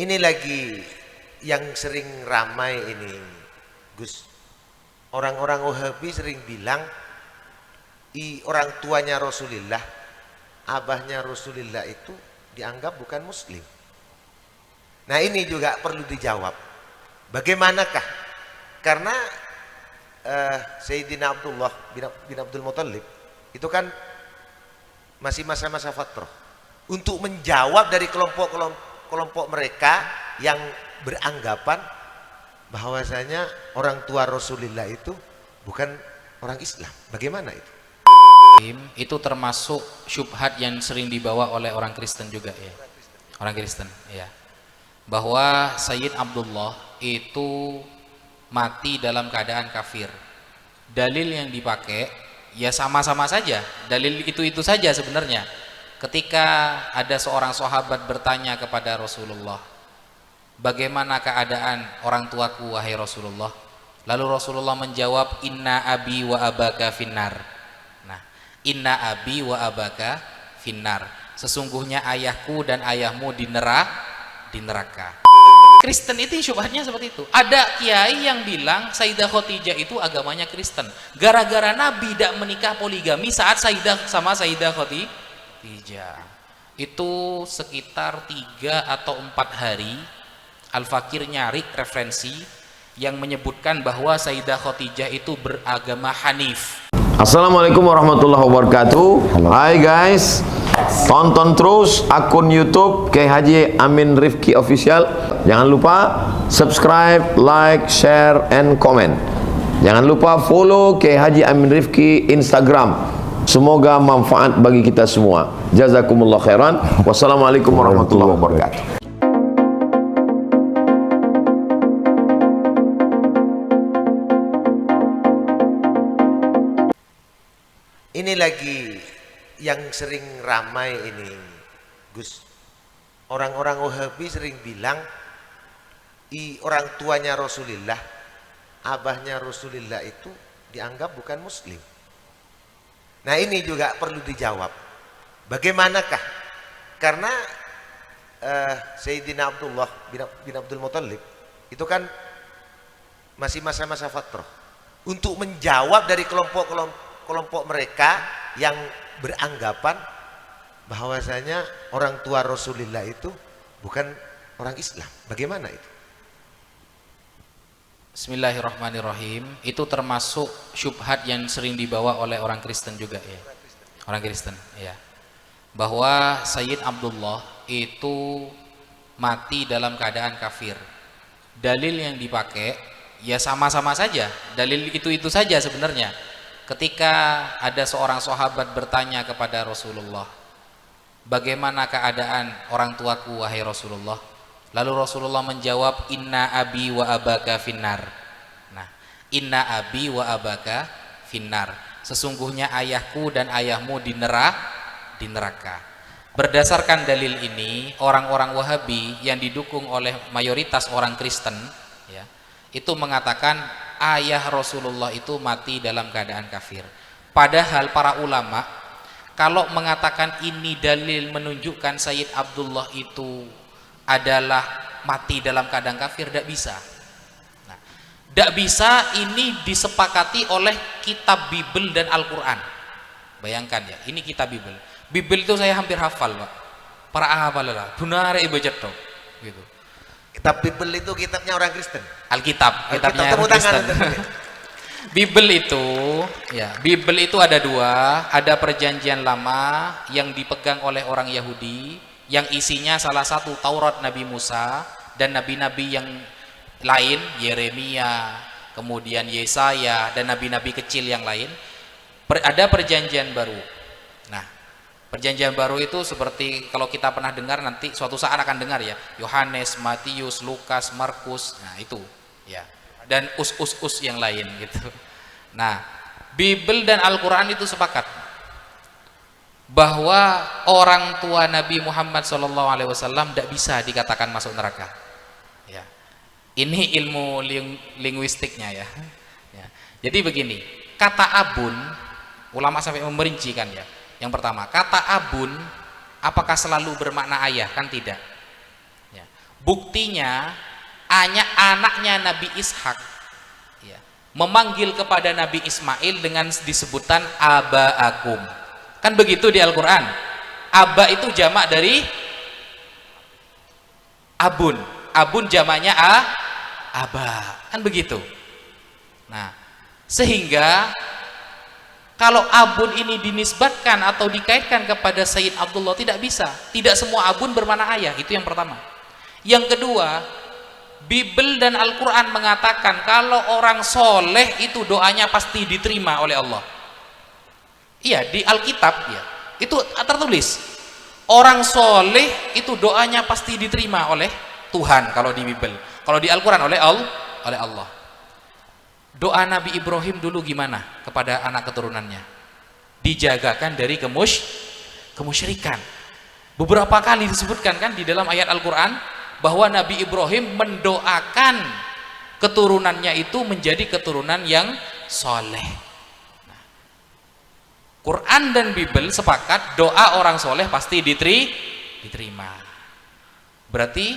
Ini lagi yang sering ramai ini, Gus. Orang-orang Wahabi sering bilang orang tuanya Rasulullah, abahnya Rasulullah itu dianggap bukan muslim. Nah, ini juga perlu dijawab. Bagaimanakah? Karena Sayyidina Abdullah bin Abdul Muthalib itu kan masih masa-masa fatrah. Untuk menjawab dari kelompok mereka yang beranggapan bahwasanya orang tua Rasulullah itu bukan orang Islam. Bagaimana itu? Itu termasuk syubhat yang sering dibawa oleh orang Kristen juga ya. Orang Kristen ya. Bahwa Sayyid Abdullah itu mati dalam keadaan kafir. Dalil yang dipakai ya sama-sama saja. Dalil itu saja sebenarnya. Ketika ada seorang sahabat bertanya kepada Rasulullah, bagaimana keadaan orang tuaku wahai Rasulullah? Lalu Rasulullah menjawab, inna abi wa abaka finnar. Nah, inna abi wa abaka finnar. Sesungguhnya ayahku dan ayahmu di neraka. Kristen itu syubhatnya seperti itu. Ada kiai yang bilang Sayyidah Khadijah itu agamanya Kristen. Gara-gara Nabi tidak menikah poligami saat Sayyidah Khadijah. Itu sekitar 3 atau 4 hari Al-Fakir nyari referensi yang menyebutkan bahwa Sayyidah Khadijah itu beragama Hanif. Assalamualaikum warahmatullahi wabarakatuh. Hai guys, tonton terus akun YouTube Kiai Haji Amin Rifki Official. Jangan lupa subscribe, like, share, and comment. Jangan lupa follow Kiai Haji Amin Rifki Instagram. Semoga manfaat bagi kita semua. Jazakumullah khairan. Wassalamualaikum warahmatullahi wabarakatuh. Ini lagi yang sering ramai ini, Gus. Orang-orang Wahabi sering bilang orang tuanya Rasulullah, abahnya Rasulullah itu dianggap bukan muslim. Nah, ini juga perlu dijawab. Bagaimanakah? Karena Sayyidina Abdullah bin Abdul Muthalib itu kan masih masa-masa fatrah. Untuk menjawab dari kelompok mereka yang beranggapan bahwasanya orang tua Rasulullah itu bukan orang Islam. Bagaimana itu? Bismillahirrahmanirrahim. Itu termasuk syubhat yang sering dibawa oleh orang Kristen juga ya. Orang Kristen ya. Bahwa Sayyid Abdullah itu mati dalam keadaan kafir. Dalil yang dipakai ya sama-sama saja. Dalil itu saja sebenarnya. Ketika ada seorang sahabat bertanya kepada Rasulullah, bagaimana keadaan orang tuaku wahai Rasulullah? Lalu Rasulullah menjawab, inna abi wa abaka finnar. Nah, inna abi wa abaka finnar. Sesungguhnya ayahku dan ayahmu di neraka. Berdasarkan dalil ini, orang-orang Wahabi yang didukung oleh mayoritas orang Kristen ya, itu mengatakan ayah Rasulullah itu mati dalam keadaan kafir. Padahal para ulama kalau mengatakan ini dalil menunjukkan Sayyid Abdullah itu adalah mati dalam keadaan kafir, tidak bisa. Nah, tidak bisa. Ini disepakati oleh kitab Bible dan Al-Quran. Bayangkan ya, ini kitab Bible. Bible itu saya hampir hafal, Pak. Para hafal lah, benar ibu jatuh gitu. Kitab Bible itu kitabnya orang Kristen. Alkitab, kitabnya orang Kristen. Bible itu ada 2, ada perjanjian lama yang dipegang oleh orang Yahudi, yang isinya salah satu Taurat Nabi Musa dan nabi-nabi yang lain, Yeremia, kemudian Yesaya dan nabi-nabi kecil yang lain. Ada perjanjian baru. Nah, perjanjian baru itu seperti kalau kita pernah dengar, nanti suatu saat akan dengar ya, Yohanes, Matius, Lukas, Markus. Nah, itu ya. Dan us yang lain gitu. Nah, Bible dan Al-Qur'an itu sepakat bahwa orang tua Nabi Muhammad SAW tidak bisa dikatakan masuk neraka. Ya. Ini ilmu linguistiknya ya. Jadi begini, kata abun, ulama sampai memerincikan ya. Yang pertama, kata abun apakah selalu bermakna ayah? Kan tidak. Ya. Buktinya anaknya Nabi Ishak ya, memanggil kepada Nabi Ismail dengan disebutan abaakum. Kan begitu di Al-Quran. Aba itu jamak dari abun. Abun jamaknya aba. Kan begitu. Nah, sehingga kalau abun ini dinisbatkan atau dikaitkan kepada Sayyid Abdullah tidak bisa. Tidak semua abun bermakna ayah. Itu yang pertama. Yang kedua, Bible dan Al-Quran mengatakan kalau orang soleh itu doanya pasti diterima oleh Allah. Iya, di Alkitab ya, itu tertulis orang soleh itu doanya pasti diterima oleh Tuhan kalau di Bible. Kalau di Al-Quran oleh Allah. Doa Nabi Ibrahim dulu gimana kepada anak keturunannya? Dijagakan dari kemusyrikan. Beberapa kali disebutkan kan di dalam ayat Al-Quran bahwa Nabi Ibrahim mendoakan keturunannya itu menjadi keturunan yang soleh. Nah, Quran dan Bible sepakat doa orang soleh pasti diterima. Berarti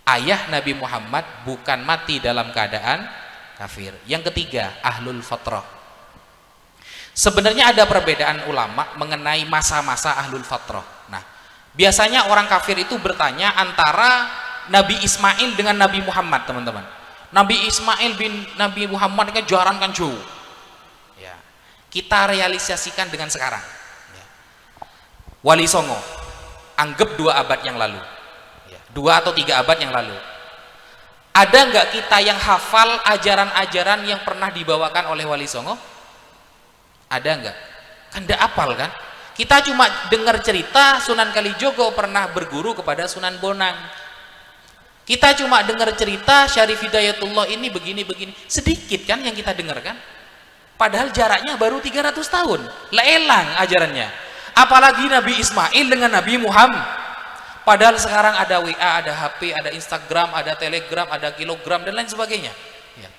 ayah Nabi Muhammad bukan mati dalam keadaan kafir. Yang ketiga, ahlul fatrah. Sebenarnya ada perbedaan ulama mengenai masa-masa ahlul fatrah. Nah, biasanya orang kafir itu bertanya antara Nabi Ismail dengan Nabi Muhammad, teman-teman. Nabi Ismail bin Nabi Muhammad kan jaran kan jauh. Ya. Kita realisasikan dengan sekarang. Ya. Wali Songo, anggap 2 abad yang lalu. Ya. 2 atau 3 abad yang lalu. Ada nggak kita yang hafal ajaran-ajaran yang pernah dibawakan oleh Wali Songo? Ada nggak? Kan nggak hafal kan? Kita cuma dengar cerita Sunan Kalijogo pernah berguru kepada Sunan Bonang. Kita cuma dengar cerita Syarif Hidayatullah ini begini-begini. Sedikit kan yang kita dengar kan? Padahal jaraknya baru 300 tahun. Lelang ajarannya. Apalagi Nabi Ismail dengan Nabi Muhammad. Padahal sekarang ada WA, ada HP, ada Instagram, ada Telegram, ada kilogram dan lain sebagainya. Ya.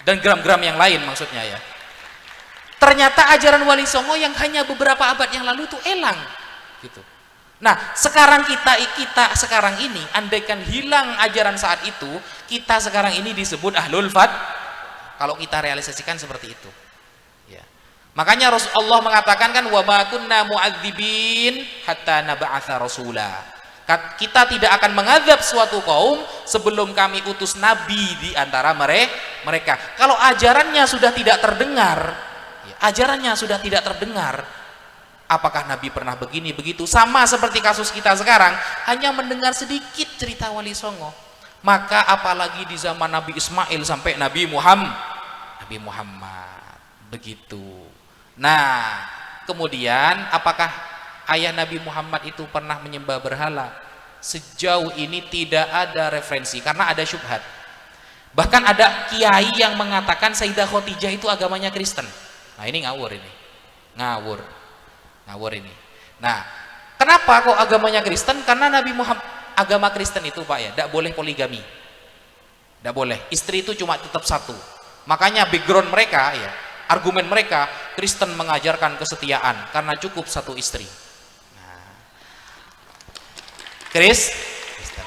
Dan gram-gram yang lain maksudnya ya. Ternyata ajaran Wali Songo yang hanya beberapa abad yang lalu itu elang gitu. Nah, sekarang kita sekarang ini andaikan hilang ajaran saat itu, kita sekarang ini disebut ahlul fat. Kalau kita realisasikan seperti itu. Ya. Makanya Rasulullah mengatakan kan wa ma kunna mu'adzibin hatta nab'atsa rasula. Kita tidak akan mengazab suatu kaum sebelum kami utus nabi di antara mereka. Kalau ajarannya sudah tidak terdengar, ajarannya sudah tidak terdengar, apakah Nabi pernah begini begitu? Sama seperti kasus kita sekarang, hanya mendengar sedikit cerita Wali Songo. Maka apalagi di zaman Nabi Ismail sampai Nabi Muhammad begitu. Nah, kemudian apakah ayah Nabi Muhammad itu pernah menyembah berhala? Sejauh ini tidak ada referensi karena ada syubhat. Bahkan ada kiai yang mengatakan Sayyidah Khadijah itu agamanya Kristen. Nah, ini ngawur ini. Ngawur ini. Nah, kenapa kok agamanya Kristen? Karena Nabi Muhammad agama Kristen itu Pak ya, tidak boleh poligami. Tidak boleh. Istri itu cuma tetap satu. Makanya background mereka ya, argumen mereka Kristen mengajarkan kesetiaan karena cukup satu istri. Nah, Kristen.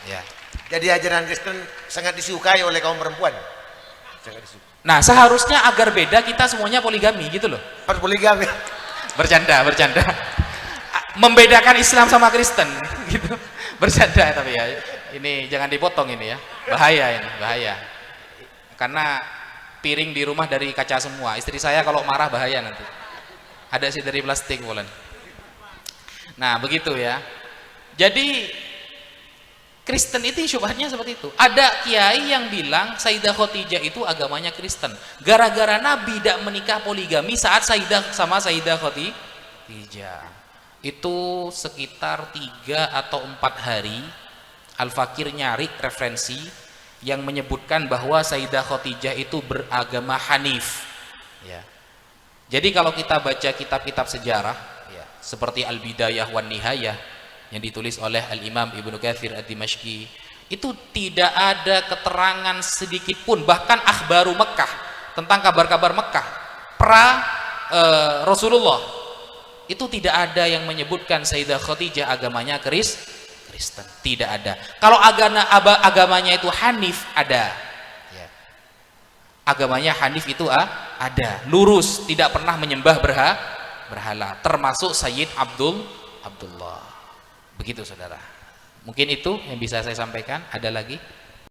Ya. Jadi ajaran Kristen sangat disukai oleh kaum perempuan. Sangat disukai. Nah, seharusnya agar beda kita semuanya poligami gitu loh. Harus poligami. Bercanda. Membedakan Islam sama Kristen gitu. Bercanda tapi ya. Ini jangan dipotong ini ya. Bahaya. Karena piring di rumah dari kaca semua. Istri saya kalau marah bahaya nanti. Ada sih dari plastik bulan. Nah, begitu ya. Jadi Kristen itu syubhatnya seperti itu. Ada kiai yang bilang Sayyidah Khadijah itu agamanya Kristen. Gara-gara Nabi tidak menikah poligami saat Sayyidah Khadijah. Itu sekitar 3 atau 4 hari Al-Fakir nyari referensi yang menyebutkan bahwa Sayyidah Khadijah itu beragama Hanif. Ya. Jadi kalau kita baca kitab-kitab sejarah ya, seperti Al-Bidayah wan Nihayah yang ditulis oleh Al-Imam Ibnu Katsir Ad-Dimashqi, itu tidak ada keterangan sedikit pun, bahkan akhbaru Mekah, tentang kabar-kabar Mekah Rasulullah, itu tidak ada yang menyebutkan Sayyidah Khadijah agamanya Kristen. Kristen. Tidak ada. Kalau agamanya itu Hanif, ada. Ya. Agamanya Hanif itu ada. Lurus, tidak pernah menyembah berhala. Termasuk Sayyid Abdullah. Begitu saudara. Mungkin itu yang bisa saya sampaikan. Ada lagi?